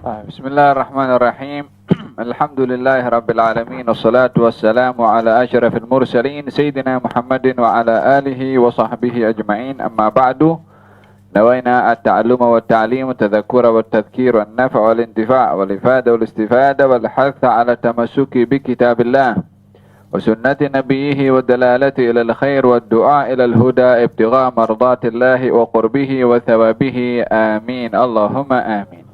بسم الله الرحمن الرحيم. الحمد لله رب العالمين، والصلاة والسلام على أشرف المرسلين سيدنا محمد وعلى آله وصحبه أجمعين. أما بعد، نوينا التعلم والتعليم والتذكر والتذكير والنفع والانتفاع والإفادة والاستفادة والحث على التمسك بكتاب الله وسنة نبيه والدلالة إلى الخير والدعاء إلى الهدى ابتغاء مرضات الله وقربه وثوابه. آمين اللهم آمين.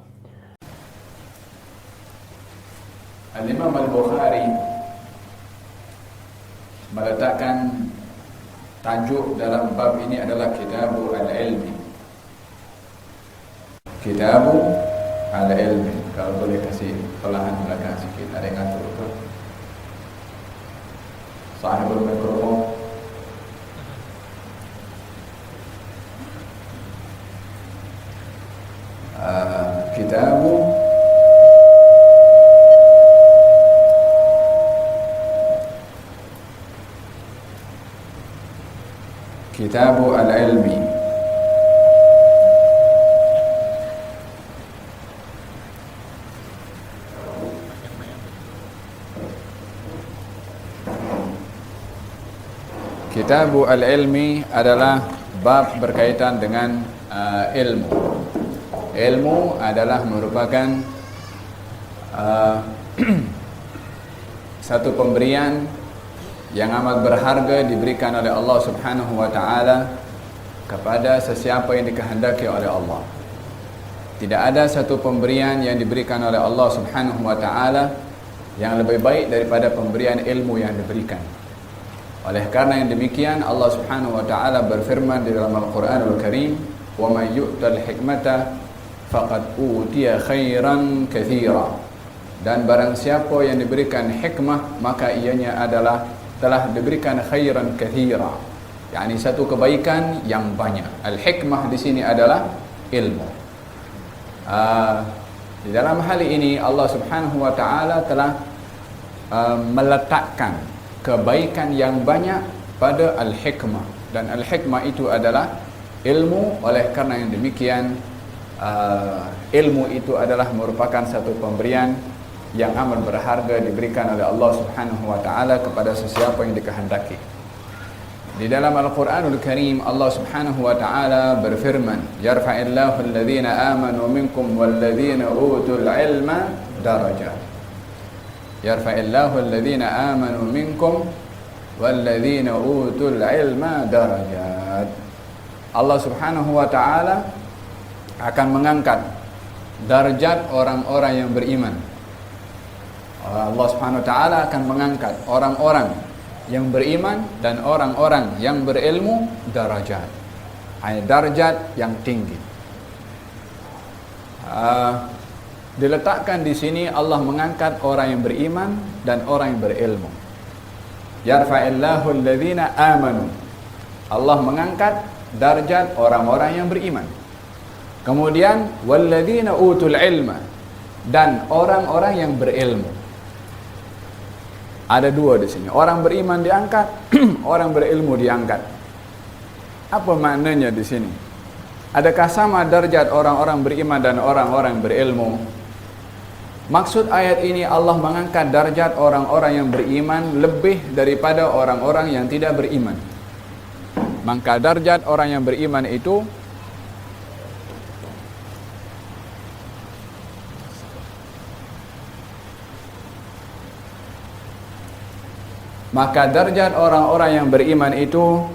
Al-Imam Al-Bukhari meletakkan tajuk dalam bab ini adalah Kitabu Al-Ilmi. Kitabu Al-Ilmi. Kalau boleh kasih pelahan belakang sikit, ada yang ngatur ke? Sahibul mikrofon. Kitabu Al-Ilmi. Kitabu Al-Ilmi adalah bab berkaitan dengan ilmu. Ilmu adalah merupakan satu pemberian yang amat berharga diberikan oleh Allah Subhanahu wa ta'ala kepada sesiapa yang dikehendaki oleh Allah. Tidak ada satu pemberian yang diberikan oleh Allah Subhanahu wa ta'ala yang lebih baik daripada pemberian ilmu yang diberikan. Oleh karena yang demikian, Allah Subhanahu wa ta'ala berfirman di dalam Al-Quranul Karim, "Wa man yu'tal hikmata faqad utiya khairan katsira." Dan barang siapa yang diberikan hikmah, maka ianya adalah telah diberikan khairan katsira, yakni satu kebaikan yang banyak. Al-hikmah di sini adalah ilmu. Di dalam hal ini Allah Subhanahu wa ta'ala telah meletakkan kebaikan yang banyak pada al-hikmah, dan al-hikmah itu adalah ilmu. Oleh karena yang demikian, ilmu itu adalah merupakan satu pemberian yang amat berharga diberikan oleh Allah Subhanahu wa ta'ala kepada sesiapa yang dikehendaki. Di dalam Al-Quranul Karim, Allah Subhanahu wa ta'ala berfirman, "Yarfa'illahu alladhina amanu minkum walladhina utul ilma darajat." Yarfa'illahu alladhina amanu minkum walladhina utul ilma darajat. Allah Subhanahu wa ta'ala akan mengangkat darjat orang-orang yang beriman. Allah Subhanahu wa ta'ala akan mengangkat orang-orang yang beriman dan orang-orang yang berilmu darajat. Darjat yang tinggi. Diletakkan di sini Allah mengangkat orang yang beriman dan orang yang berilmu. Yarfa'illahu alladhina amanu. Allah mengangkat darjat orang-orang yang beriman. Kemudian walladzina utul ilma, dan orang-orang yang berilmu. Ada dua di sini. Orang beriman diangkat, orang berilmu diangkat. Apa maknanya di sini? Adakah sama darjat orang-orang beriman dan orang-orang berilmu? Maksud ayat ini, Allah mengangkat darjat orang-orang yang beriman lebih daripada orang-orang yang tidak beriman. Maka darjat orang yang beriman itu darjat orang-orang yang beriman itu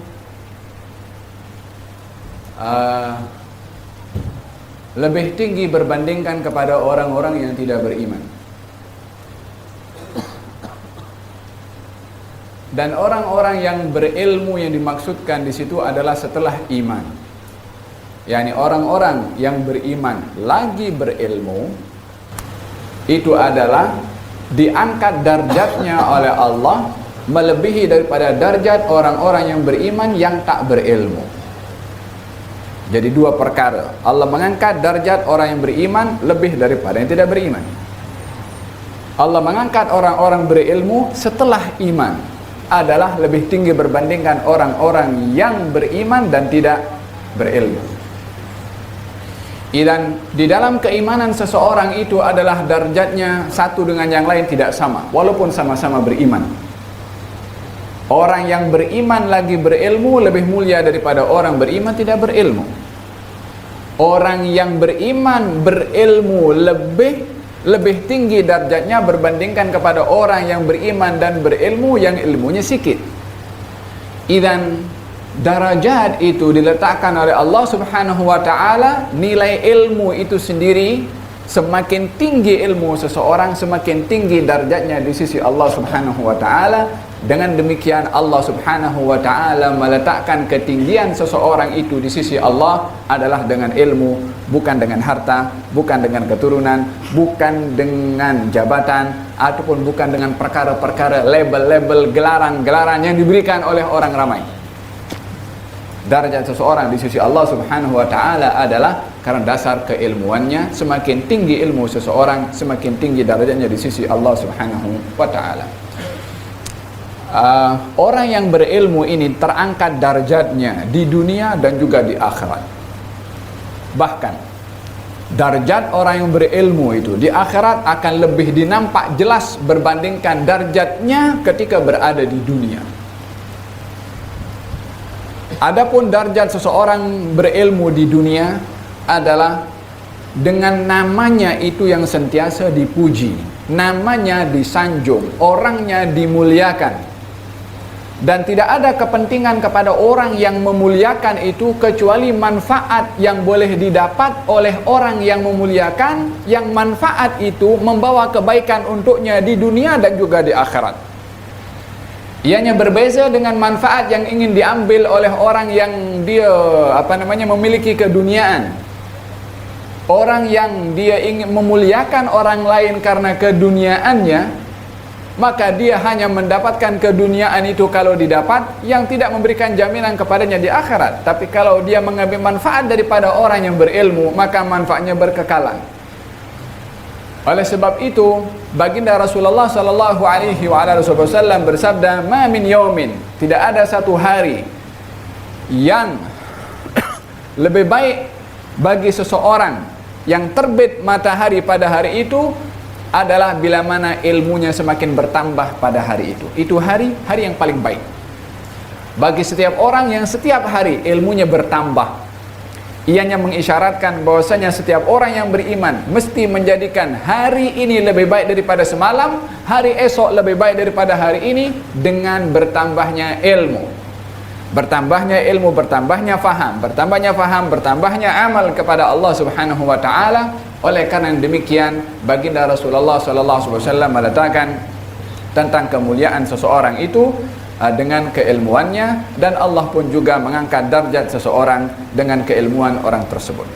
lebih tinggi berbandingkan kepada orang-orang yang tidak beriman. Dan orang-orang yang berilmu yang dimaksudkan di situ adalah setelah iman. yakni orang-orang yang beriman lagi berilmu, itu adalah diangkat darjatnya oleh Allah melebihi daripada darjat orang-orang yang beriman yang tak berilmu. Jadi dua perkara, Allah mengangkat darjat orang yang beriman lebih daripada yang tidak beriman. Allah mengangkat orang-orang berilmu setelah iman adalah lebih tinggi berbandingkan orang-orang yang beriman dan tidak berilmu. Dan di dalam keimanan seseorang itu adalah darjatnya satu dengan yang lain tidak sama, walaupun sama-sama beriman. Orang yang beriman lagi berilmu lebih mulia daripada orang beriman tidak berilmu. Orang yang beriman berilmu lebih tinggi darjatnya berbandingkan kepada orang yang beriman dan berilmu yang ilmunya sikit. Idzan darajat itu diletakkan oleh Allah Subhanahu wa taala. Nilai ilmu itu sendiri, semakin tinggi ilmu seseorang, semakin tinggi darjatnya di sisi Allah Subhanahu wa taala. Dengan demikian Allah Subhanahu wa taala meletakkan ketinggian seseorang itu di sisi Allah adalah dengan ilmu, bukan dengan harta, bukan dengan keturunan, bukan dengan jabatan, ataupun bukan dengan perkara-perkara label-label, gelaran-gelaran yang diberikan oleh orang ramai. Darjat seseorang di sisi Allah Subhanahu wa taala adalah karena dasar keilmuannya. Semakin tinggi ilmu seseorang, semakin tinggi darjatnya di sisi Allah Subhanahu wa taala. Orang yang berilmu ini terangkat darjatnya di dunia dan juga di akhirat. Bahkan darjat orang yang berilmu itu di akhirat akan lebih dinampak jelas berbandingkan darjatnya ketika berada di dunia. Adapun darjat seseorang berilmu di dunia adalah dengan namanya itu yang sentiasa dipuji, namanya disanjung, orangnya dimuliakan. Dan tidak ada kepentingan kepada orang yang memuliakan itu kecuali manfaat yang boleh didapat oleh orang yang memuliakan, yang manfaat itu membawa kebaikan untuknya di dunia dan juga di akhirat. Ianya berbeza dengan manfaat yang ingin diambil oleh orang yang dia memiliki keduniaan. Orang yang dia ingin memuliakan orang lain karena keduniaannya, maka dia hanya mendapatkan keduniaan itu kalau didapat, yang tidak memberikan jaminan kepadanya di akhirat. Tapi kalau dia mengambil manfaat daripada orang yang berilmu, maka manfaatnya berkekalan. Oleh sebab itu, baginda Rasulullah sallallahu alaihi wasallam bersabda, "Ma min yaumin", tidak ada satu hari yang lebih baik bagi seseorang yang terbit matahari pada hari itu adalah bila mana ilmunya semakin bertambah pada hari itu. Itu hari yang paling baik bagi setiap orang yang setiap hari ilmunya bertambah. Ianya mengisyaratkan bahwasanya setiap orang yang beriman mesti menjadikan hari ini lebih baik daripada semalam, hari esok lebih baik daripada hari ini, dengan bertambahnya ilmu. Bertambahnya ilmu, bertambahnya faham, bertambahnya amal kepada Allah Subhanahu wa taala. Oleh karena demikian, baginda Rasulullah sallallahu alaihi wasallam meletakkan tentang kemuliaan seseorang itu dengan keilmuannya, dan Allah pun juga mengangkat darjat seseorang dengan keilmuan orang tersebut.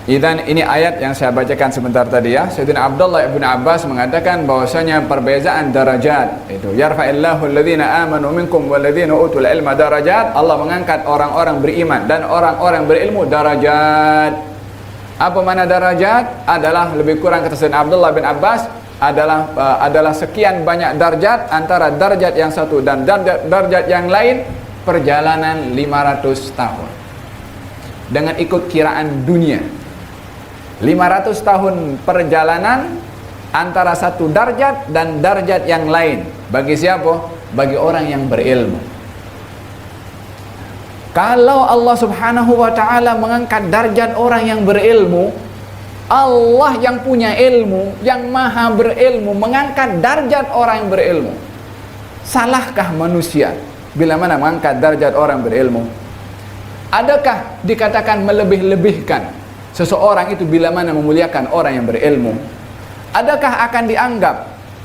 Dan ini ayat yang saya bacakan sebentar tadi ya. Sayyidina Abdullah ibn Abbas mengatakan bahwasanya perbezaan darajat itu, yarfa'illahu alladhina amanu minkum walladhina utul ilma darajat. Allah mengangkat orang-orang beriman dan orang-orang berilmu darajat. Apa makna darajat? Adalah lebih kurang, kata Sayyidina Abdullah bin Abbas, adalah sekian banyak darjat, antara darjat yang satu dan darjat yang lain perjalanan 500 tahun dengan ikut kiraan dunia. 500 tahun perjalanan antara satu darjat dan darjat yang lain. Bagi siapa? Bagi orang yang berilmu. Kalau Allah Subhanahu wa ta'ala mengangkat darjat orang yang berilmu, Allah yang punya ilmu, yang maha berilmu, mengangkat darjat orang yang berilmu. Salahkah manusia bila mana mengangkat darjat orang berilmu? Adakah dikatakan melebih-lebihkan seseorang itu bila mana memuliakan orang yang berilmu? Adakah akan dianggap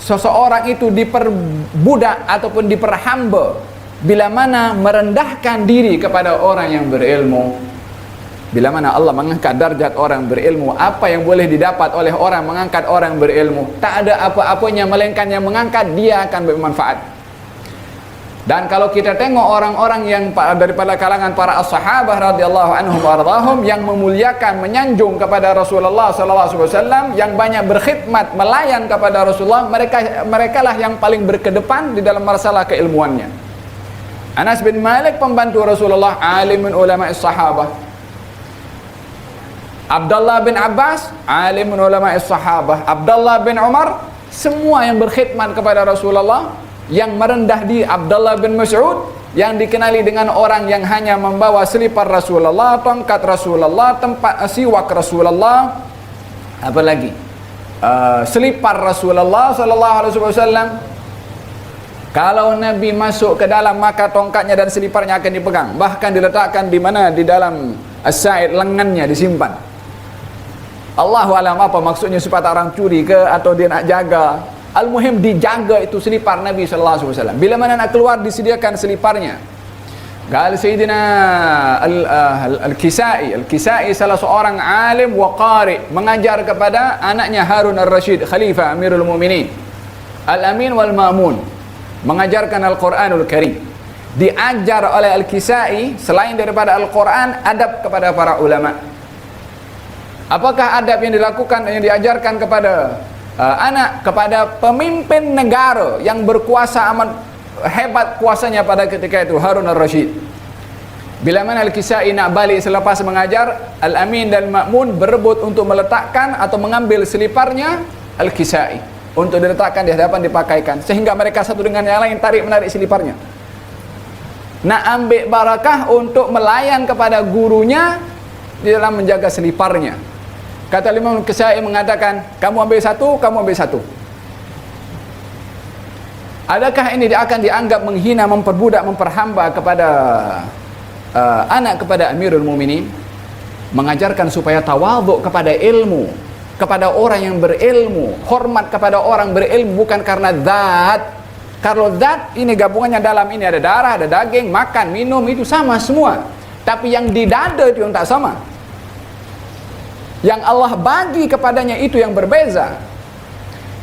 seseorang itu diperbudak ataupun diperhamba bila mana merendahkan diri kepada orang yang berilmu? Bila mana Allah mengangkat darjat orang berilmu, apa yang boleh didapat oleh orang mengangkat orang berilmu? Tak ada apa-apanya, melainkan yang mengangkat dia akan bermanfaat. Dan kalau kita tengok orang-orang yang daripada kalangan para as-sahabah radhiyallahu anhum warḍahum yang memuliakan, menyanjung kepada Rasulullah sallallahu alaihi wasallam, yang banyak berkhidmat, melayan kepada Rasulullah, mereka lah yang paling berkedepan di dalam masalah keilmuannya. Anas bin Malik pembantu Rasulullah, alimun ulama as-sahabah. Abdullah bin Abbas, alim ulama sahabah. Abdullah bin Umar, semua yang berkhidmat kepada Rasulullah. Yang merendah di Abdullah bin Mas'ud, yang dikenali dengan orang yang hanya membawa selipar Rasulullah, tongkat Rasulullah, tempat siwak Rasulullah, apa lagi? Selipar Rasulullah sallallahu alaihi wasallam. Kalau Nabi masuk ke dalam, maka tongkatnya dan seliparnya akan dipegang, bahkan diletakkan di mana? Di dalam as-sa'id, lengannya disimpan. Allahu alam apa maksudnya, supaya tak orang curi ke, atau dia nak jaga. Al-muhim dijaga itu selipar Nabi sallallahu alaihi wasallam. Bila mana nak keluar, disediakan seliparnya. Gal Sayyidina Al-Kisai salah seorang alim wa qari, mengajar kepada anaknya Harun Ar-Rasyid, Khalifah Amirul Mukminin, Al-Amin wal Ma'mun, mengajarkan Al-Quranul Karim. Diajar oleh Al-Kisai selain daripada Al-Quran, adab kepada para ulama. Apakah adab yang dilakukan, yang diajarkan kepada anak, kepada pemimpin negara yang berkuasa amat hebat kuasanya pada ketika itu, Harun Ar-Rasyid. Bila mana Al-Kisai nak balik selepas mengajar, Al-Amin dan Ma'mun berebut untuk meletakkan atau mengambil seliparnya Al-Kisai untuk diletakkan di hadapan, dipakaikan, sehingga mereka satu dengan yang lain tarik-menarik seliparnya, nak ambil barakah untuk melayan kepada gurunya di dalam menjaga seliparnya. Kata Imam Al-Kisai mengatakan, kamu ambil satu, kamu ambil satu. Adakah ini akan dianggap menghina, memperbudak, memperhamba kepada anak kepada Amirul Mukminin? Mengajarkan supaya tawaduk kepada ilmu, kepada orang yang berilmu, hormat kepada orang berilmu, bukan karena zat. Kalau zat ini gabungannya, dalam ini ada darah, ada daging, makan, minum, itu sama semua. Tapi yang di dada itu yang tak sama. Yang Allah bagi kepadanya itu yang berbeza.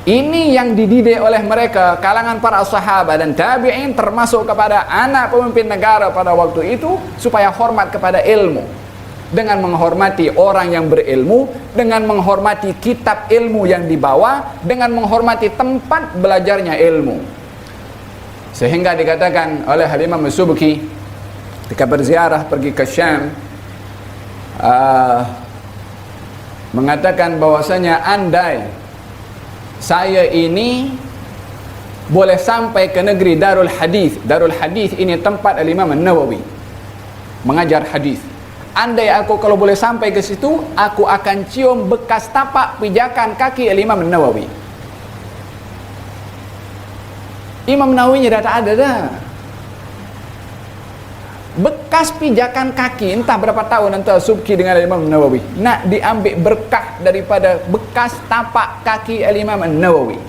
Ini yang dididik oleh mereka, kalangan para sahabat dan tabi'in, termasuk kepada anak pemimpin negara pada waktu itu, supaya hormat kepada ilmu. Dengan menghormati orang yang berilmu, dengan menghormati kitab ilmu yang dibawa, dengan menghormati tempat belajarnya ilmu. Sehingga dikatakan oleh Imam As-Subki ketika berziarah pergi ke Syam, mengatakan bahwasanya andai saya ini boleh sampai ke negeri Darul Hadis. Darul Hadis ini tempat Al-Imam An-Nawawi mengajar hadis. Andai aku kalau boleh sampai ke situ, aku akan cium bekas tapak pijakan kaki Al-Imam An-Nawawi. Imam Nawawi dah tak ada dah. Bekas pijakan kaki, entah berapa tahun antara Subki dengan Imam Nawawi, nak diambil berkah daripada bekas tapak kaki Imam Nawawi.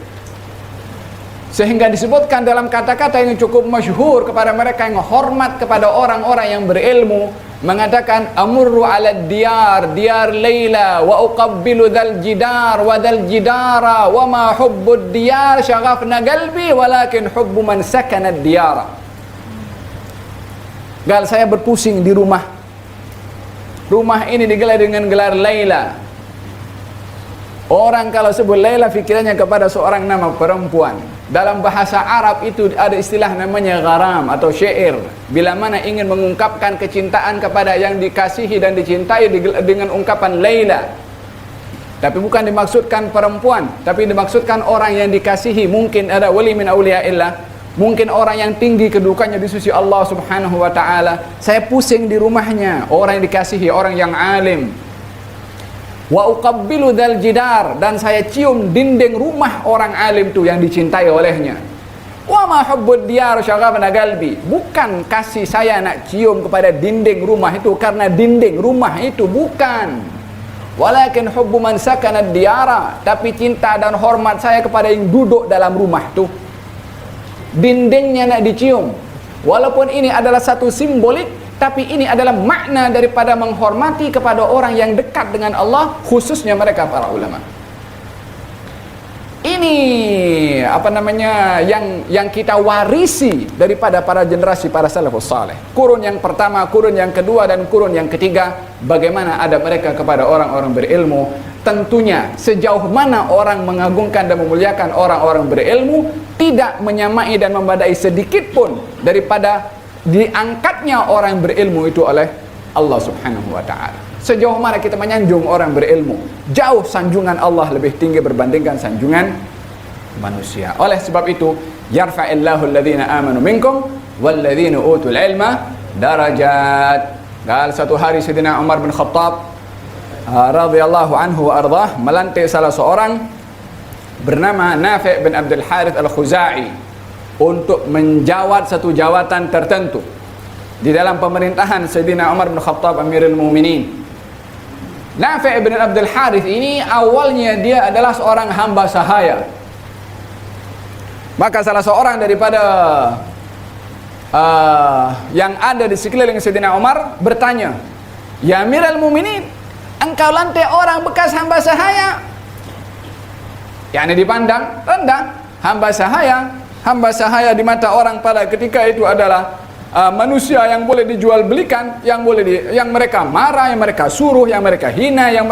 Sehingga disebutkan dalam kata-kata yang cukup masyhur kepada mereka yang hormat kepada orang-orang yang berilmu, mengatakan amurru ala diyar, diyar Laila, wa uqabbilu dhal jidar wa dhal jidara, wa ma hubbud diyar syaghafna qalbi walakin hubbu man sakana diyara. Gal, saya berpusing di rumah. Rumah ini digelar dengan gelar Laila. Orang kalau sebut Laila fikirannya kepada seorang nama perempuan. Dalam bahasa Arab itu ada istilah namanya gharam atau syair. Bila mana ingin mengungkapkan kecintaan kepada yang dikasihi dan dicintai dengan ungkapan Laila. Tapi bukan dimaksudkan perempuan, tapi dimaksudkan orang yang dikasihi. Mungkin ada wali min awliyaillah, mungkin orang yang tinggi kedudukannya di sisi Allah Subhanahu wa taala. Saya pusing di rumahnya, orang yang dikasihi, orang yang alim. Wa uqabbilu dzal jidar, dan saya cium dinding rumah orang alim itu yang dicintai olehnya. Wa ma hubbud diyar syaghafna qalbi, bukan kasih saya nak cium kepada dinding rumah itu karena dinding rumah itu, bukan. Walakin hubbu man sakana diyara, tapi cinta dan hormat saya kepada yang duduk dalam rumah itu. Dindingnya nak dicium. Walaupun ini adalah satu simbolik, tapi ini adalah makna daripada menghormati kepada orang yang dekat dengan Allah, khususnya mereka para ulama. Ini apa namanya yang kita warisi daripada para generasi para salafus saleh. Kurun yang pertama, kurun yang kedua, dan kurun yang ketiga, bagaimana adab mereka kepada orang-orang berilmu. Tentunya sejauh mana orang mengagungkan dan memuliakan orang-orang berilmu, tidak menyamai dan membadai sedikit pun daripada diangkatnya orang berilmu itu oleh Allah Subhanahu wa ta'ala. Sejauh mana kita menyanjung orang berilmu, jauh sanjungan Allah lebih tinggi berbandingkan sanjungan manusia. Oleh sebab itu, yarfa'illahu alladhina amanu minkum walladhina utul ilma darajat. Dan satu hari Sayyidina Umar bin Khattab radhiyallahu anhu wa ardah melantik salah seorang bernama Nafi' bin Abdul Harith Al-Khuzai untuk menjawat satu jawatan tertentu di dalam pemerintahan Sayyidina Umar bin Khattab Amirul Mukminin. Nafi' bin Abdul Harith ini awalnya dia adalah seorang hamba sahaya. Maka salah seorang daripada yang ada di sekeliling Sayyidina Umar bertanya, "Ya Amirul Mukminin, engkau lantik orang bekas hamba sahaya?" Yang dipandang rendah, hamba sahaya di mata orang pada ketika itu adalah manusia yang boleh dijual belikan, yang mereka marah, yang mereka suruh, yang mereka hina, yang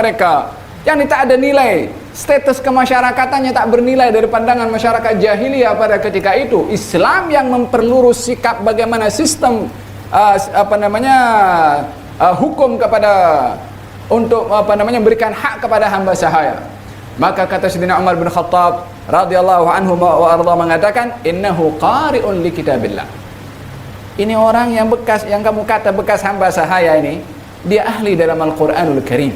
tak ada nilai. Status kemasyarakatannya tak bernilai dari pandangan masyarakat jahiliyah pada ketika itu. Islam yang memperlurus sikap bagaimana sistem hukum kepada untuk berikan hak kepada hamba sahaya. Maka kata Sayyidina Umar bin Khattab radhiyallahu anhu wa arda mengatakan, innahu qari'un li kitabillah. Ini orang yang kamu kata bekas hamba sahaya ini, dia ahli dalam Al-Quranul Karim.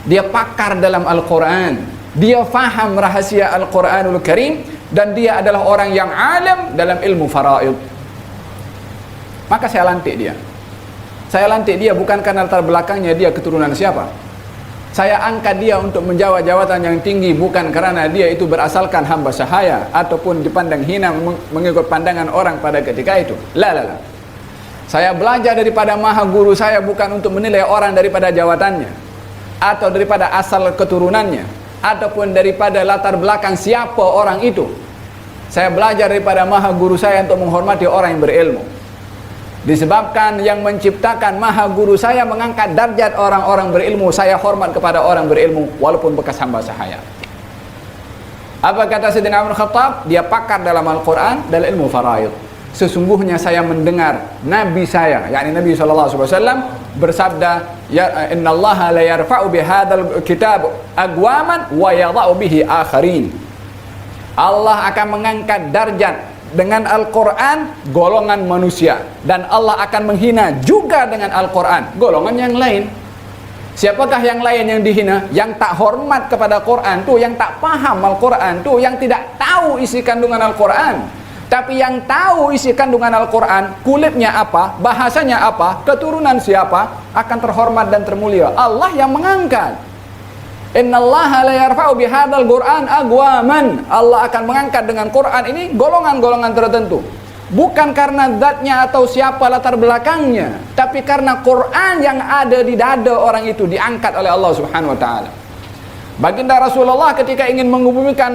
Dia pakar dalam Al-Quran. Dia faham rahasia Al-Quranul Karim. Dan dia adalah orang yang alim dalam ilmu faraid. Maka saya lantik dia. Saya lantik dia bukan karena latar belakangnya dia keturunan siapa. Saya angkat dia untuk menjawab jawatan yang tinggi bukan karena dia itu berasalkan hamba sahaya ataupun dipandang hina mengikut pandangan orang pada ketika itu. La. Saya belajar daripada maha guru saya bukan untuk menilai orang daripada jawatannya atau daripada asal keturunannya ataupun daripada latar belakang siapa orang itu. Saya belajar daripada maha guru saya untuk menghormati orang yang berilmu. Disebabkan yang menciptakan maha guru saya mengangkat darjat orang-orang berilmu, saya hormat kepada orang berilmu walaupun bekas hamba sahaya. Apa kata Sayyidina Umar Khattab? Dia pakar dalam Al-Quran dan ilmu faraid. Sesungguhnya saya mendengar Nabi saya, yakni Nabi SAW bersabda, ya innallaha la yarfa'u bihadzal kitab aqwaman wa yadha'u bihi akharin. Allah akan mengangkat darjat dengan Al-Quran golongan manusia, dan Allah akan menghina juga dengan Al-Quran golongan yang lain. Siapakah yang lain yang dihina? Yang tak hormat kepada Quran tu, yang tak paham Al-Quran tu, yang tidak tahu isi kandungan Al-Quran. Tapi yang tahu isi kandungan Al-Quran, kulitnya apa, bahasanya apa, keturunan siapa, akan terhormat dan termulia. Allah yang mengangkat. Innallaha la yarfa'u bihadzal Qur'an aqwaman. Allah akan mengangkat dengan Quran ini golongan-golongan tertentu. Bukan karena zatnya atau siapa latar belakangnya, tapi karena Quran yang ada di dada orang itu diangkat oleh Allah Subhanahu wa taala. Baginda Rasulullah ketika ingin mengubumikan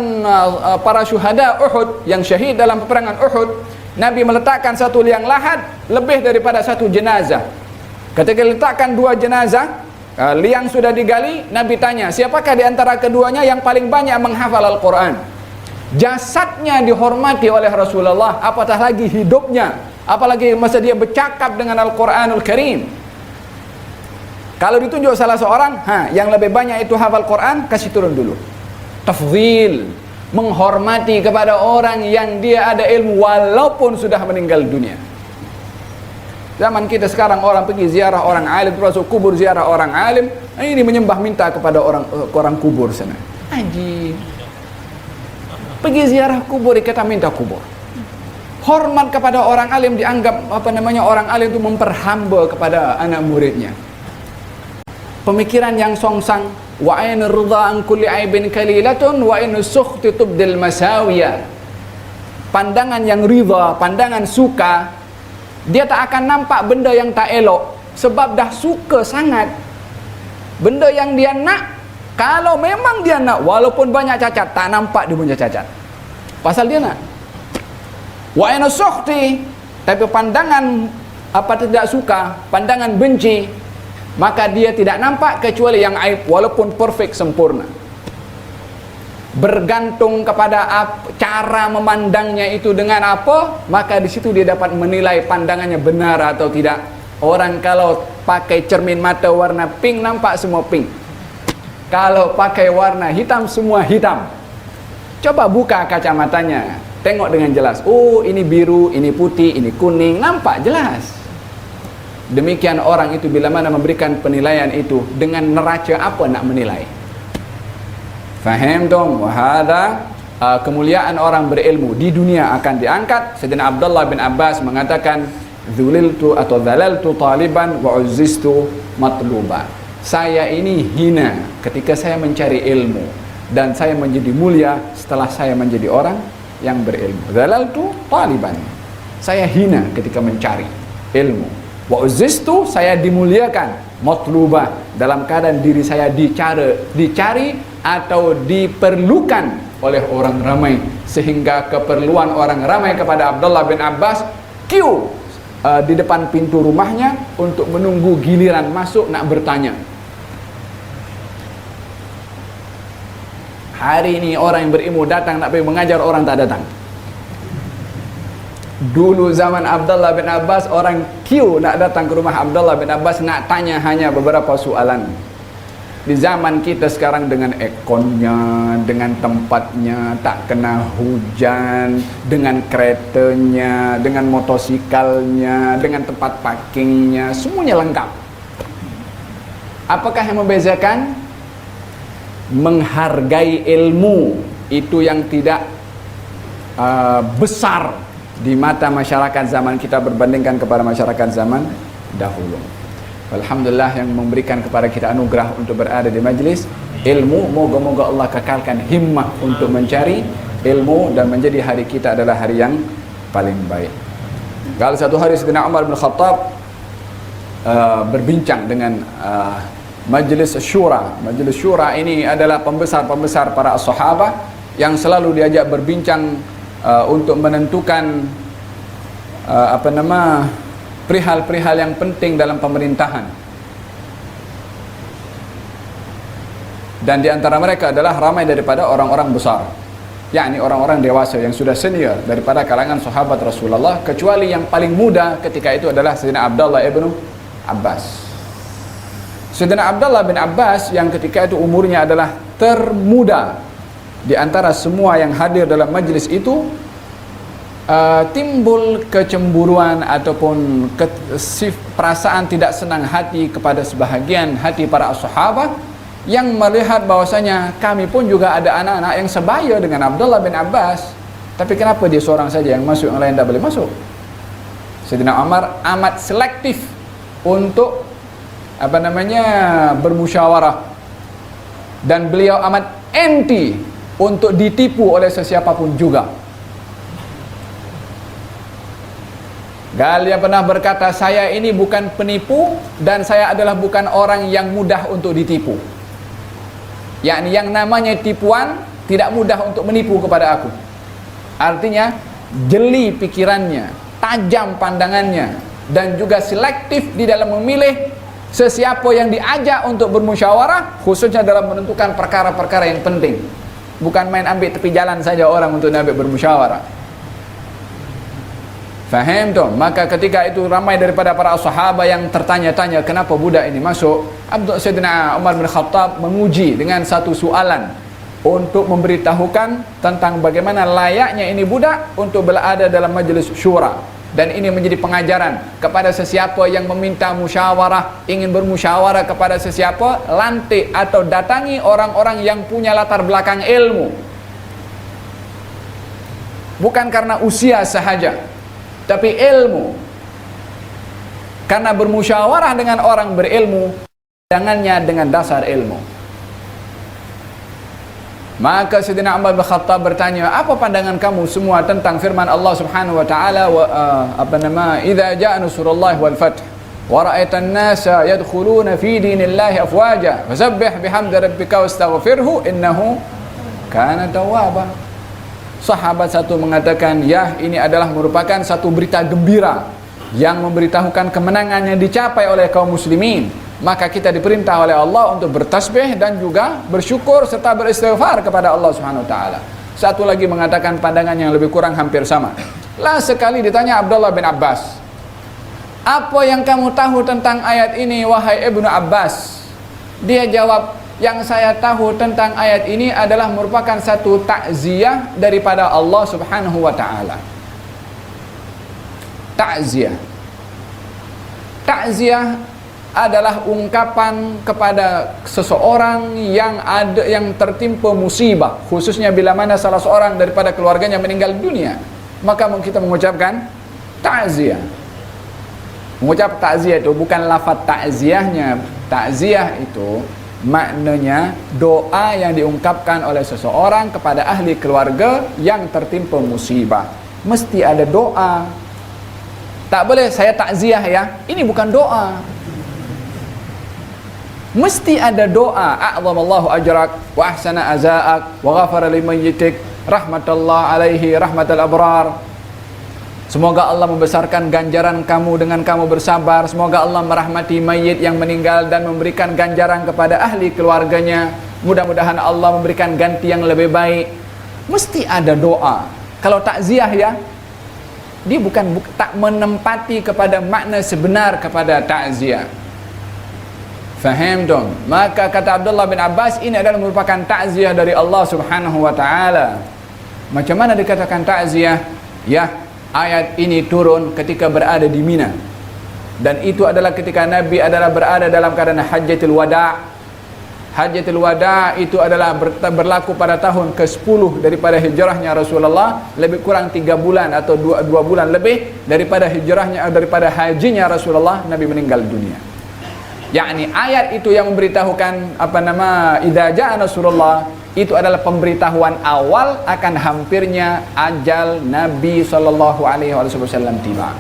para syuhada Uhud yang syahid dalam peperangan Uhud, Nabi meletakkan satu liang lahat lebih daripada satu jenazah. Ketika letakkan dua jenazah, liang sudah digali, Nabi tanya, siapakah di antara keduanya yang paling banyak menghafal Al-Quran? Jasadnya dihormati oleh Rasulullah, apatah lagi hidupnya, apalagi masa dia bercakap dengan Al-Quranul Karim. Kalau ditunjuk salah seorang, yang lebih banyak itu hafal Quran, kasih turun dulu. Tafdhil, menghormati kepada orang yang dia ada ilmu walaupun sudah meninggal dunia. Zaman kita sekarang orang pergi ziarah orang alim, termasuk kubur ziarah orang alim, ini menyembah minta kepada orang kubur sana. Haji. Pergi ziarah kubur, kita minta kubur. Hormat kepada orang alim dianggap orang alim itu memperhamba kepada anak muridnya. Pemikiran yang songsang, wa ainur ridha an kulli aibin kalilatun wa ainus sukhti tubdil masawiya. Pandangan yang ridha, pandangan suka, dia tak akan nampak benda yang tak elok sebab dah suka sangat. Benda yang dia nak, kalau memang dia nak walaupun banyak cacat, tak nampak dia punya cacat pasal dia nak. Wa ina sukhti, tapi pandangan tidak suka, pandangan benci, maka dia tidak nampak kecuali yang aib walaupun perfect, sempurna. Bergantung kepada cara memandangnya itu dengan apa, maka di situ dia dapat menilai pandangannya benar atau tidak. Orang kalau pakai cermin mata warna pink, nampak semua pink. Kalau pakai warna hitam, semua hitam. Coba buka kacamatanya, tengok dengan jelas. Oh, ini biru, ini putih, ini kuning, nampak jelas. Demikian orang itu bila mana memberikan penilaian itu, dengan neraca apa nak menilai? Faham dong? Wahada kemuliaan orang berilmu di dunia akan diangkat. Sayyidina Abdullah bin Abbas mengatakan, dzuliltu atau dzalaltu taliban wa uzzistu matluba. Saya ini hina ketika saya mencari ilmu, dan saya menjadi mulia setelah saya menjadi orang yang berilmu. Dzalaltu taliban, saya hina ketika mencari ilmu. Wa uzzistu, saya dimuliakan. Matluba, dalam keadaan diri saya dicari atau diperlukan oleh orang ramai, sehingga keperluan orang ramai kepada Abdullah bin Abbas queue di depan pintu rumahnya untuk menunggu giliran masuk nak bertanya. Hari ini orang yang berilmu datang nak pergi mengajar, orang tak datang. Dulu zaman Abdullah bin Abbas, orang queue nak datang ke rumah Abdullah bin Abbas nak tanya hanya beberapa soalan. Di zaman kita sekarang dengan ekonnya, dengan tempatnya, tak kena hujan, dengan keretanya, dengan motosikalnya, dengan tempat parkingnya, semuanya lengkap. Apakah yang membezakan? Menghargai ilmu itu yang tidak besar di mata masyarakat zaman kita berbandingkan kepada masyarakat zaman dahulu. Alhamdulillah yang memberikan kepada kita anugerah untuk berada di majlis ilmu. Moga-moga Allah kekalkan himmah untuk mencari ilmu dan menjadi hari kita adalah hari yang paling baik. Kalau satu hari Sayyidina Umar bin Khattab berbincang dengan majlis syura. Majlis syura ini adalah pembesar-pembesar para sahabat yang selalu diajak berbincang untuk menentukan perihal-perihal yang penting dalam pemerintahan. Dan di antara mereka adalah ramai daripada orang-orang besar, yakni orang-orang dewasa yang sudah senior daripada kalangan sahabat Rasulullah, kecuali yang paling muda ketika itu adalah Sayyidina Abdullah ibn Abbas. Sayyidina Abdullah bin Abbas yang ketika itu umurnya adalah termuda di antara semua yang hadir dalam majlis itu, timbul kecemburuan ataupun perasaan tidak senang hati kepada sebahagian hati para sahabat yang melihat bahwasanya kami pun juga ada anak-anak yang sebaya dengan Abdullah bin Abbas, tapi kenapa dia seorang saja yang masuk, yang lain tak boleh masuk? Sayyidina Umar amat selektif untuk bermusyawarah, dan beliau amat anti untuk ditipu oleh sesiapapun juga. Dia pernah berkata, saya ini bukan penipu dan saya adalah bukan orang yang mudah untuk ditipu. Yakni yang namanya tipuan tidak mudah untuk menipu kepada aku. Artinya jeli pikirannya, tajam pandangannya, dan juga selektif di dalam memilih sesiapa yang diajak untuk bermusyawarah, khususnya dalam menentukan perkara-perkara yang penting. Bukan main ambil tepi jalan saja orang untuk ambil bermusyawarah. Faham tu? Maka ketika itu ramai daripada para sahabat yang tertanya-tanya kenapa budak ini masuk. Sayyidina Umar bin Khattab menguji dengan satu soalan untuk memberitahukan tentang bagaimana layaknya ini budak untuk berada dalam majlis syura. Dan ini menjadi pengajaran kepada sesiapa yang meminta musyawarah, ingin bermusyawarah kepada sesiapa, lantik atau datangi orang-orang yang punya latar belakang ilmu. Bukan karena usia sahaja, tapi ilmu. Karena bermusyawarah dengan orang berilmu, pandangannya dengan dasar ilmu. Maka Sayyidina Umar bin Khattab bertanya, apa pandangan kamu semua tentang firman Allah Subhanahu wa taala, idza jaa nasrullahi wal fath wa ra'aitan nasa yadkhuluna fi dinillahi afwaja fasabbih bihamdi rabbika wastaghfirhu innahu kana tawwaba. Sahabat satu mengatakan, ya, ini adalah merupakan satu berita gembira yang memberitahukan kemenangan yang dicapai oleh kaum muslimin. Maka kita diperintah oleh Allah untuk bertasbih dan juga bersyukur serta beristighfar kepada Allah Subhanahu wa taala. Satu lagi mengatakan pandangan yang lebih kurang hampir sama. Lah sekali ditanya Abdullah bin Abbas, apa yang kamu tahu tentang ayat ini wahai Ibnu Abbas? Dia jawab, yang saya tahu tentang ayat ini adalah merupakan satu takziah daripada Allah Subhanahu wa taala. Takziah. Takziah adalah ungkapan kepada seseorang yang tertimpa musibah, khususnya bila mana salah seorang daripada keluarganya meninggal dunia, maka kita mengucapkan takziah. Mengucap takziah itu bukan lafaz takziahnya. Takziah itu maknanya doa yang diungkapkan oleh seseorang kepada ahli keluarga yang tertimpa musibah. Mesti ada doa. Tak boleh saya takziah ya. Ini bukan doa. Mesti ada doa. A'zamallahu ajrak wa ahsana azaak wa ghafara limayyitik rahmatullah alaihi rahmatal abrar. Semoga Allah membesarkan ganjaran kamu dengan kamu bersabar. Semoga Allah merahmati mayit yang meninggal dan memberikan ganjaran kepada ahli keluarganya. Mudah-mudahan Allah memberikan ganti yang lebih baik. Mesti ada doa. Kalau takziah ya, dia tak menempati kepada makna sebenar kepada takziah. Faham dong? Maka kata Abdullah bin Abbas, ini adalah merupakan takziah dari Allah Subhanahu wa taala. Macam mana dikatakan takziah? Ya, ayat ini turun ketika berada di Mina, dan itu adalah ketika Nabi adalah berada dalam keadaan Hajjatul Wada'. Hajjatul Wada' itu adalah berlaku pada tahun ke-10 daripada hijrahnya Rasulullah, lebih kurang 3 bulan atau 2 bulan lebih daripada hijrahnya, daripada hajinya Rasulullah, Nabi meninggal dunia. Yakni ayat itu yang memberitahukan idza ja'a Rasulullah, itu adalah pemberitahuan awal akan hampirnya ajal Nabi sallallahu alaihi wasallam tiba.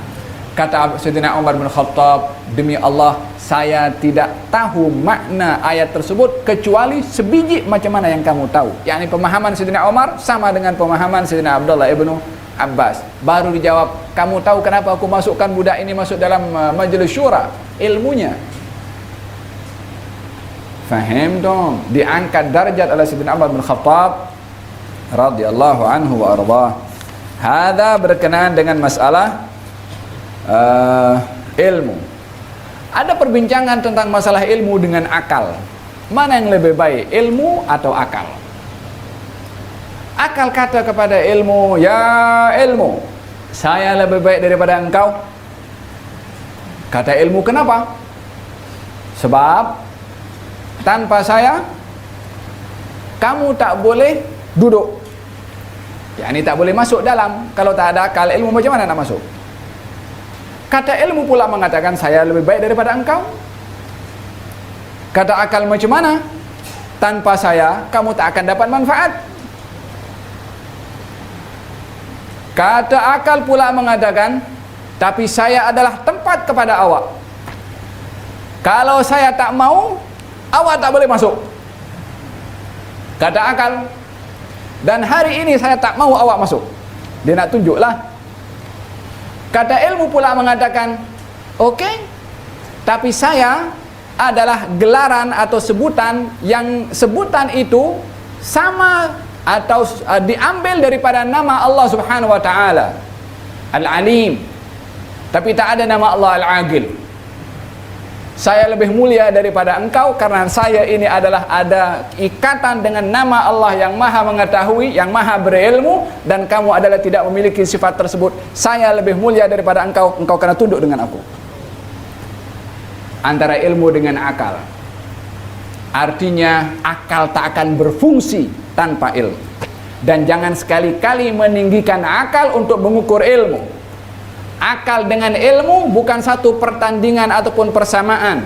Kata Sayyidina Umar bin Khattab, demi Allah saya tidak tahu makna ayat tersebut kecuali sebiji macam mana yang kamu tahu. Yakni pemahaman Sayyidina Umar sama dengan pemahaman Sayyidina Abdullah ibnu Abbas. Baru dijawab, kamu tahu kenapa aku masukkan budak ini masuk dalam majelis syura? Ilmunya. Faham dong? Diangkat darjat oleh Sayyidina Umar bin Khattab radhiyallahu anhu wa ardhah. Hada berkenaan dengan masalah ilmu. Ada perbincangan tentang masalah ilmu dengan akal. Mana yang lebih baik, ilmu atau akal? Akal kata kepada ilmu, ya ilmu, saya lebih baik daripada engkau. Kata ilmu, kenapa? Sebab tanpa saya kamu tak boleh duduk. Yani tak boleh masuk dalam. Kalau tak ada akal, ilmu macam mana nak masuk? Kata ilmu pula mengatakan saya lebih baik daripada engkau. Kata akal macam mana? Tanpa saya kamu tak akan dapat manfaat. Kata akal pula mengatakan, tapi saya adalah tempat kepada awak. Kalau saya tak mau, awak tak boleh masuk. Kata akal. Dan hari ini saya tak mau awak masuk. Dia nak tunjuklah. Kata ilmu pula mengatakan, okey, tapi saya adalah gelaran atau sebutan yang sebutan itu sama atau diambil daripada nama Allah Subhanahu wa taala, Al-Alim. Tapi tak ada nama Allah Al-Agil. Saya lebih mulia daripada engkau karena saya ini adalah ada ikatan dengan nama Allah yang maha mengetahui, yang maha berilmu, dan kamu adalah tidak memiliki sifat tersebut. Saya lebih mulia daripada engkau, engkau kena tunduk dengan aku. Antara ilmu dengan akal. Artinya akal tak akan berfungsi tanpa ilmu. Dan jangan sekali-kali meninggikan akal untuk mengukur ilmu. Akal dengan ilmu bukan satu pertandingan ataupun persamaan,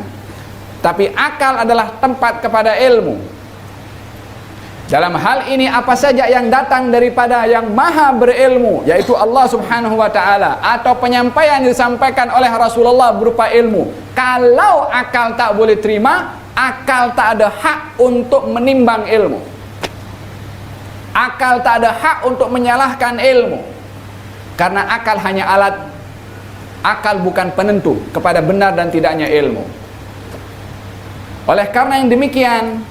tapi akal adalah tempat kepada ilmu. Dalam hal ini apa saja yang datang daripada yang maha berilmu, yaitu Allah Subhanahu wa ta'ala, atau penyampaian yang disampaikan oleh Rasulullah berupa ilmu, kalau akal tak boleh terima, akal tak ada hak untuk menimbang ilmu. Akal tak ada hak untuk menyalahkan ilmu, karena akal hanya alat. Akal bukan penentu kepada benar dan tidaknya ilmu. Oleh karena yang demikian,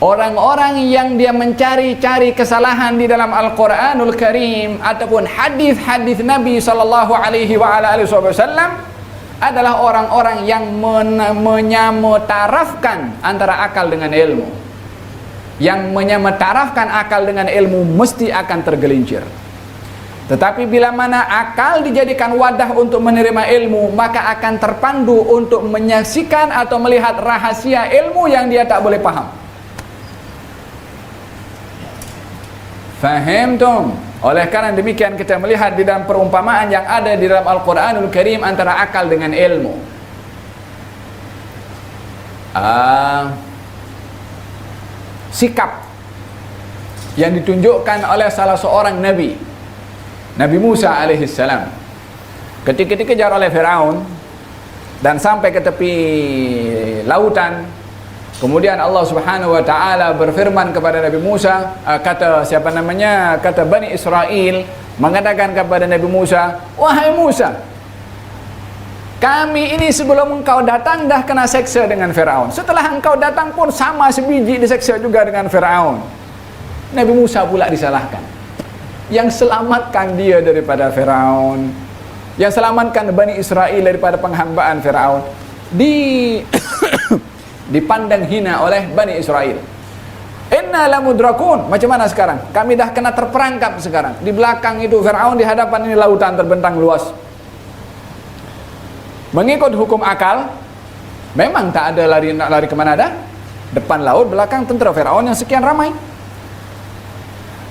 orang-orang yang dia mencari-cari kesalahan di dalam Al-Quranul Karim ataupun hadis-hadis Nabi sallallahu alaihi wasallam, adalah orang-orang yang menyametarafkan antara akal dengan ilmu. Yang menyametarafkan akal dengan ilmu mesti akan tergelincir. Tetapi bila mana akal dijadikan wadah untuk menerima ilmu, maka akan terpandu untuk menyaksikan atau melihat rahasia ilmu yang dia tak boleh paham. Fahimtum? Oleh karena demikian kita melihat di dalam perumpamaan yang ada di dalam Al-Quranul Karim antara akal dengan ilmu. Sikap yang ditunjukkan oleh salah seorang Nabi, Nabi Musa alaihissalam, ketika dikejar oleh Firaun dan sampai ke tepi lautan. Kemudian Allah Subhanahu wa taala berfirman kepada Nabi Musa, kata Bani Israel mengatakan kepada Nabi Musa, "Wahai Musa, kami ini sebelum engkau datang dah kena seksa dengan Firaun. Setelah engkau datang pun sama sebiji diseksa juga dengan Firaun." Nabi Musa pula disalahkan. Yang selamatkan dia daripada Firaun, yang selamatkan Bani Israel daripada penghambaan Firaun, dipandang hina oleh Bani Israel. Inna lamudrakun. Macam mana sekarang? Kami dah kena terperangkap sekarang. Di belakang itu Firaun, di hadapan ini lautan terbentang luas. Mengikut hukum akal, memang tak ada nak lari kemana dah. Depan laut, belakang tentera Firaun yang sekian ramai.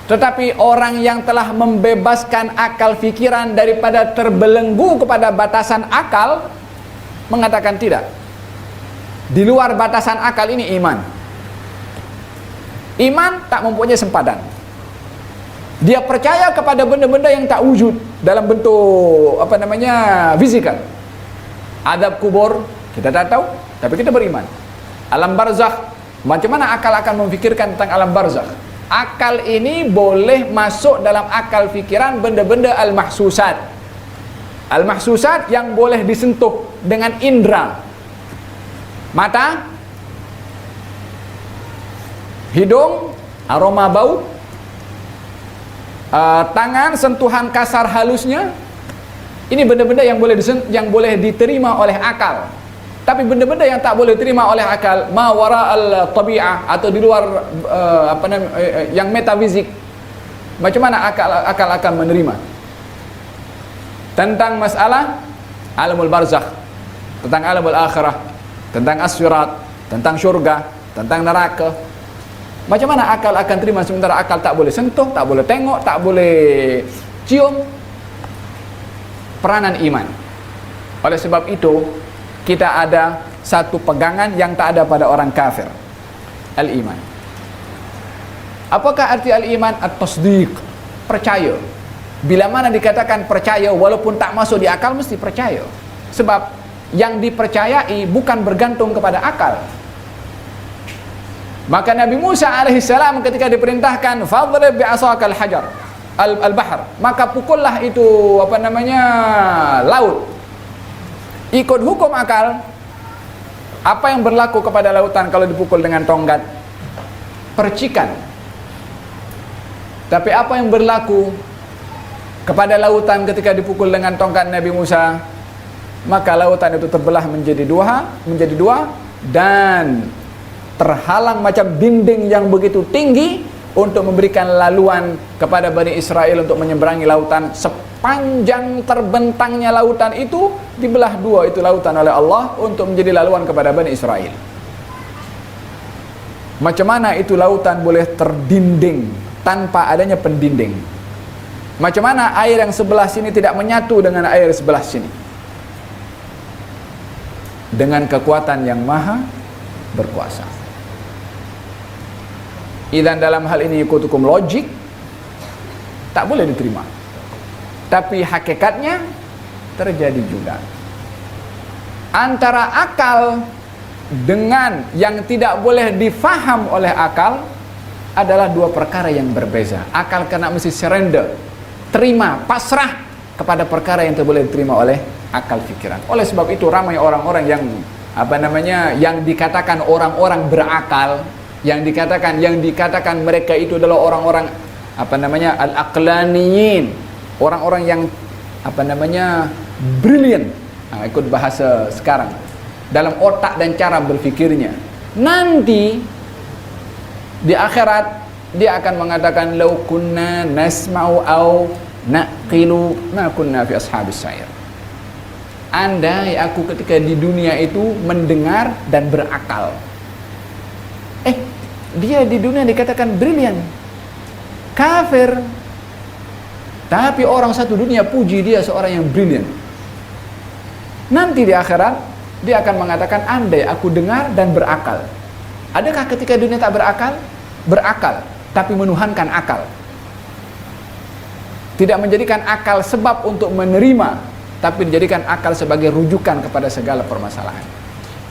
Tetapi orang yang telah membebaskan akal fikiran daripada terbelenggu kepada batasan akal mengatakan tidak. Di luar batasan akal ini iman. Iman tak mempunyai sempadan. Dia percaya kepada benda-benda yang tak wujud dalam bentuk fizikal. Adab kubur kita tak tahu, tapi kita beriman. Alam barzakh, macam mana akal akan memfikirkan tentang alam barzakh? Akal ini boleh masuk dalam akal fikiran benda-benda al-mahsusat. Al-mahsusat yang boleh disentuh dengan indera. Mata, hidung, aroma bau, tangan, sentuhan kasar halusnya. Ini benda-benda yang boleh diterima oleh akal. Tapi benda-benda yang tak boleh diterima oleh akal, ma wara al-tabi'ah, atau di luar yang metafisik. Macam mana akal akan menerima? Tentang masalah alamul barzakh, tentang alamul akhirah, tentang as-sirat, tentang syurga, tentang neraka. Macam mana akal akan terima sementara akal tak boleh sentuh, tak boleh tengok, tak boleh cium? Peranan iman. Oleh sebab itu, kita ada satu pegangan yang tak ada pada orang kafir. Al-iman. Apakah arti al-iman? At-tasdiq, percaya. Bila mana dikatakan percaya, walaupun tak masuk di akal, mesti percaya. Sebab yang dipercayai bukan bergantung kepada akal. Maka Nabi Musa alaihissalam ketika diperintahkan fadrib bi'asakal hajar al-bahr, maka pukullah itu laut. Ikut hukum akal, apa yang berlaku kepada lautan kalau dipukul dengan tongkat? Percikan. Tapi apa yang berlaku kepada lautan ketika dipukul dengan tongkat Nabi Musa? Maka lautan itu terbelah menjadi dua dan terhalang macam dinding yang begitu tinggi untuk memberikan laluan kepada Bani Israel untuk menyeberangi lautan. Sepanjang terbentangnya lautan itu dibelah dua itu lautan oleh Allah untuk menjadi laluan kepada Bani Israel. Macam mana itu lautan boleh terdinding tanpa adanya pendinding? Macam mana air yang sebelah sini tidak menyatu dengan air sebelah sini? Dengan kekuatan yang maha berkuasa. Dan dalam hal ini ikut hukum logik tak boleh diterima, tapi hakikatnya terjadi juga. Antara akal dengan yang tidak boleh difaham oleh akal adalah dua perkara yang berbeza. Akal kena mesti surrender, terima, pasrah kepada perkara yang tidak boleh diterima oleh akal fikiran. Oleh sebab itu ramai orang-orang yang yang dikatakan orang-orang berakal, yang dikatakan mereka itu adalah orang-orang al-aqlaniyin, orang-orang yang brilliant, Ikut bahasa sekarang, dalam otak dan cara berfikirnya. Nanti di akhirat dia akan mengatakan, "Lau kunna nasma'u au naqilu ma kunna fi ashabis sa'ir." Andai aku ketika di dunia itu mendengar dan berakal. Dia di dunia dikatakan brilian, kafir, tapi orang satu dunia puji dia seorang yang brilian. Nanti di akhirat dia akan mengatakan, andai aku dengar dan berakal. Adakah ketika dunia tak berakal? Berakal, tapi menuhankan akal. Tidak menjadikan akal sebab untuk menerima, tapi dijadikan akal sebagai rujukan kepada segala permasalahan.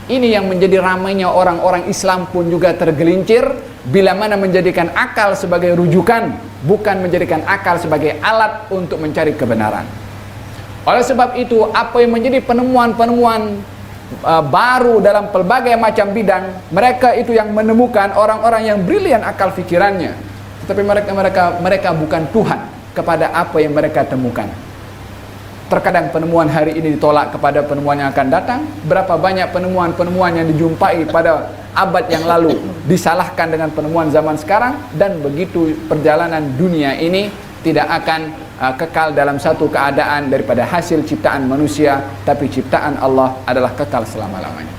Ini yang menjadi ramainya orang-orang Islam pun juga tergelincir, bila mana menjadikan akal sebagai rujukan, bukan menjadikan akal sebagai alat untuk mencari kebenaran. Oleh sebab itu, apa yang menjadi penemuan-penemuan baru dalam pelbagai macam bidang, mereka itu yang menemukan orang-orang yang brilian akal fikirannya, tetapi mereka bukan Tuhan kepada apa yang mereka temukan. Terkadang penemuan hari ini ditolak kepada penemuan yang akan datang. Berapa banyak penemuan-penemuan yang dijumpai pada abad yang lalu disalahkan dengan penemuan zaman sekarang, dan begitu perjalanan dunia ini tidak akan kekal dalam satu keadaan daripada hasil ciptaan manusia, tapi ciptaan Allah adalah kekal selama-lamanya.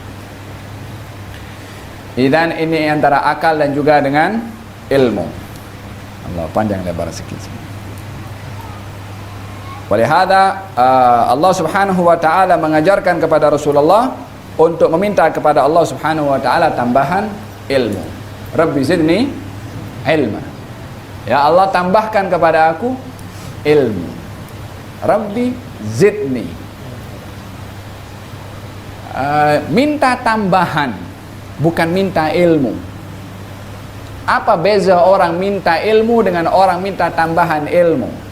Dan ini antara akal dan juga dengan ilmu. Allah panjang lebar sikit. Walihada Allah Subhanahu wa taala mengajarkan kepada Rasulullah untuk meminta kepada Allah Subhanahu wa taala tambahan ilmu. Rabbi zidni ilma. Ya Allah, tambahkan kepada aku ilmu. Rabbi zidni. Minta tambahan, bukan minta ilmu. Apa beza orang minta ilmu dengan orang minta tambahan ilmu?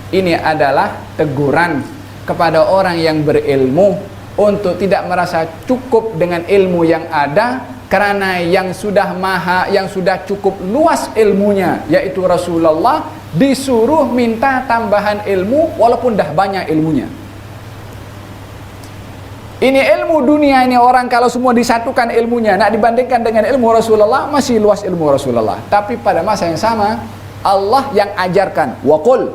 Ini adalah teguran kepada orang yang berilmu untuk tidak merasa cukup dengan ilmu yang ada, karena yang sudah cukup luas ilmunya, yaitu Rasulullah, disuruh minta tambahan ilmu walaupun dah banyak ilmunya. Ini ilmu dunia ini, orang kalau semua disatukan ilmunya, nak dibandingkan dengan ilmu Rasulullah, masih luas ilmu Rasulullah. Tapi pada masa yang sama, Allah yang ajarkan, waqul,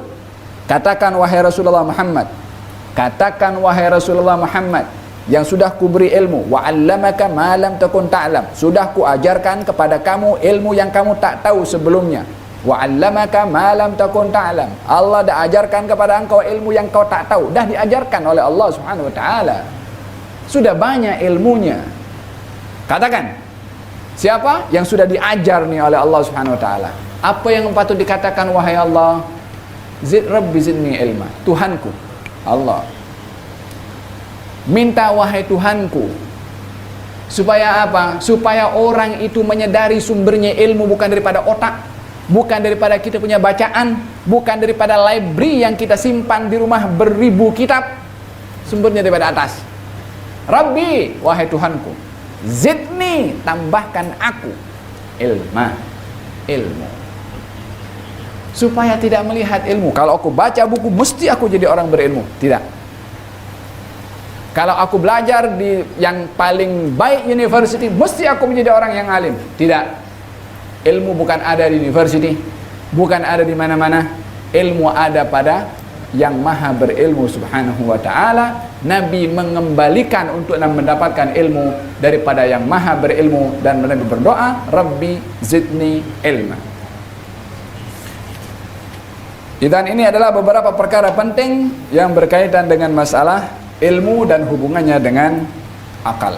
katakan wahai Rasulullah Muhammad, katakan wahai Rasulullah Muhammad, yang sudah kuberi ilmu, wa 'allamaka ma lam takun ta'lam, sudah ku ajarkan kepada kamu ilmu yang kamu tak tahu sebelumnya. Wa 'allamaka ma lam takun ta'lam, Allah dah ajarkan kepada engkau ilmu yang kau tak tahu, dah diajarkan oleh Allah Subhanahu wa taala. Sudah banyak ilmunya. Katakan, siapa yang sudah diajar nih oleh Allah Subhanahu wa taala? Apa yang patut dikatakan wahai Allah? Rabbi zidni ilma. Tuhanku Allah, minta wahai Tuhanku, supaya apa? Supaya orang itu menyadari sumbernya ilmu bukan daripada otak, bukan daripada kita punya bacaan, bukan daripada library yang kita simpan di rumah beribu kitab. Sumbernya daripada atas. Rabbi, wahai Tuhanku, zidni, tambahkan aku ilmu. Supaya tidak melihat ilmu, kalau aku baca buku mesti aku jadi orang berilmu. Tidak. Kalau aku belajar di yang paling baik university, mesti aku menjadi orang yang alim. Tidak. Ilmu bukan ada di university, bukan ada di mana-mana. Ilmu ada pada yang maha berilmu Subhanahu wa ta'ala. Nabi mengembalikan untuk mendapatkan ilmu daripada yang maha berilmu, dan Nabi berdoa, Rabbi zidni ilma. Dan ini adalah beberapa perkara penting yang berkaitan dengan masalah ilmu dan hubungannya dengan akal.